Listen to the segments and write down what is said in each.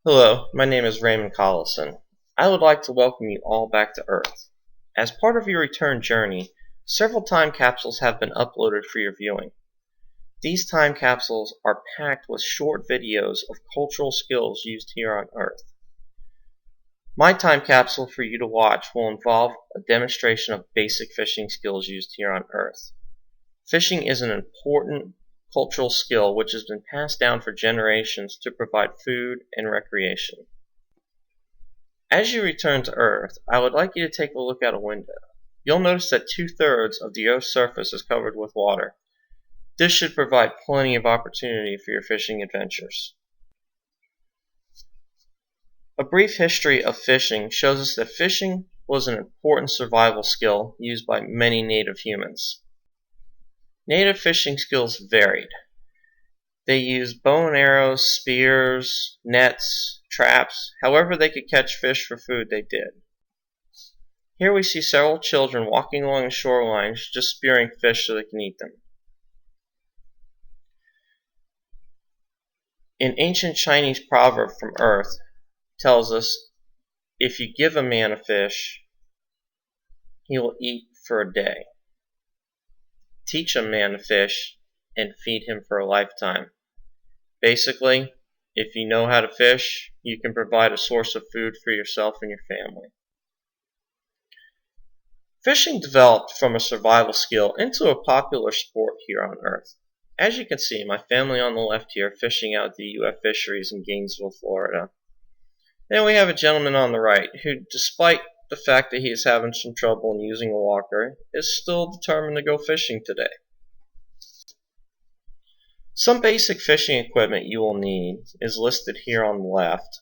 Hello, my name is Raymond Collison. I would like to welcome you all back to Earth. As part of your return journey, several time capsules have been uploaded for your viewing. These time capsules are packed with short videos of cultural skills used here on Earth. My time capsule for you to watch will involve a demonstration of basic fishing skills used here on Earth. Fishing is an important cultural skill which has been passed down for generations to provide food and recreation. As you return to Earth, I would like you to take a look out a window. You'll notice that 2/3 of the Earth's surface is covered with water. This should provide plenty of opportunity for your fishing adventures. A brief history of fishing shows us that fishing was an important survival skill used by many native humans. Native fishing skills varied. They used bow and arrows, spears, nets, traps. However they could catch fish for food, they did. Here we see several children walking along the shoreline just spearing fish so they can eat them. An ancient Chinese proverb from Earth tells us, if you give a man a fish, he will eat for a day. Teach a man to fish and feed him for a lifetime. Basically, if you know how to fish, you can provide a source of food for yourself and your family. Fishing developed from a survival skill into a popular sport here on Earth. As you can see, my family on the left here fishing out at the UF Fisheries in Gainesville, Florida. Then we have a gentleman on the right who, despite the fact that he is having some trouble in using a walker, is still determined to go fishing today. Some basic fishing equipment you will need is listed here on the left,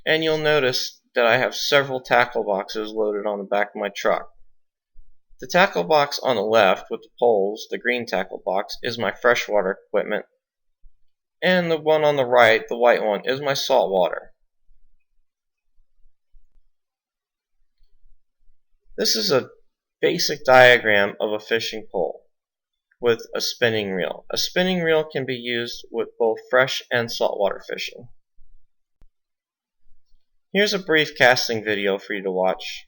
and you'll notice that I have several tackle boxes loaded on the back of my truck. The tackle box on the left with the poles, the green tackle box, is my freshwater equipment, and the one on the right, the white one, is my saltwater. This is a basic diagram of a fishing pole with a spinning reel. A spinning reel can be used with both fresh and saltwater fishing. Here's a brief casting video for you to watch.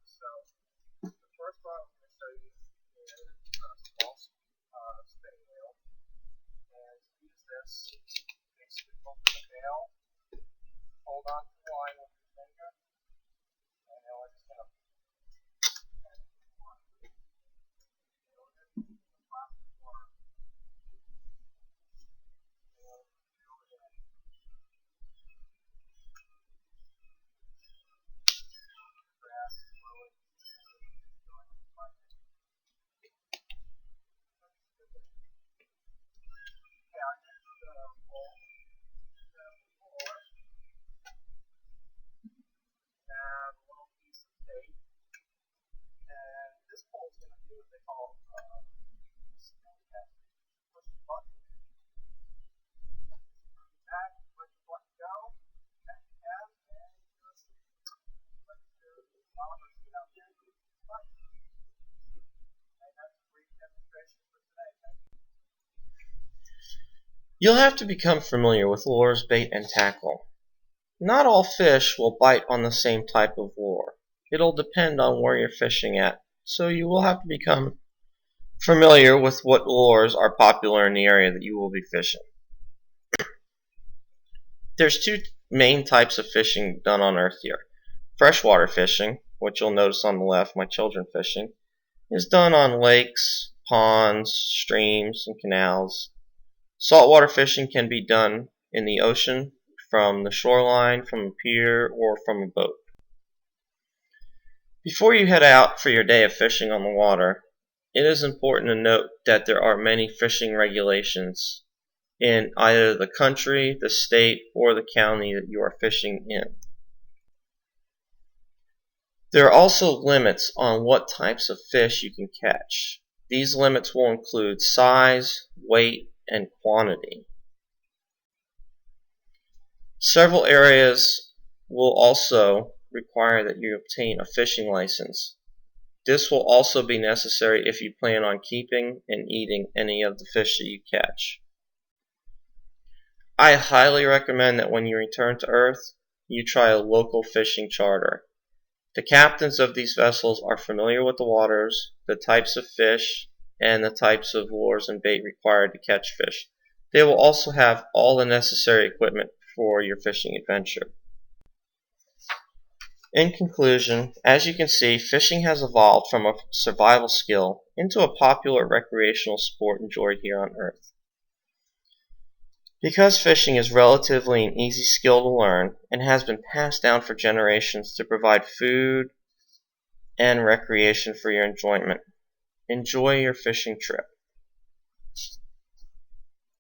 So the first one I'm going to show you is a small spinning wheel, and use this basically open the bail, hold on to the line with your finger, and then we're just going to this pole is going to do what they call push the button, back, let the button go, back down, and just let the caliper sit out there and push the button. And that's a brief demonstration for today. Thank you. You'll have to become familiar with lures, bait, and tackle. Not all fish will bite on the same type of lure. It'll depend on where you're fishing at, so you will have to become familiar with what lures are popular in the area that you will be fishing. There's two main types of fishing done on Earth here. Freshwater fishing, which you'll notice on the left, my children fishing, is done on lakes, ponds, streams, and canals. Saltwater fishing can be done in the ocean, from the shoreline, from a pier, or from a boat. Before you head out for your day of fishing on the water, it is important to note that there are many fishing regulations in either the country, the state, or the county that you are fishing in. There are also limits on what types of fish you can catch. These limits will include size, weight, and quantity. Several areas will also require that you obtain a fishing license. This will also be necessary if you plan on keeping and eating any of the fish that you catch. I highly recommend that when you return to Earth, you try a local fishing charter. The captains of these vessels are familiar with the waters, the types of fish, and the types of lures and bait required to catch fish. They will also have all the necessary equipment for your fishing adventure. In conclusion, as you can see, fishing has evolved from a survival skill into a popular recreational sport enjoyed here on Earth. Because fishing is relatively an easy skill to learn and has been passed down for generations to provide food and recreation for your enjoyment, enjoy your fishing trip.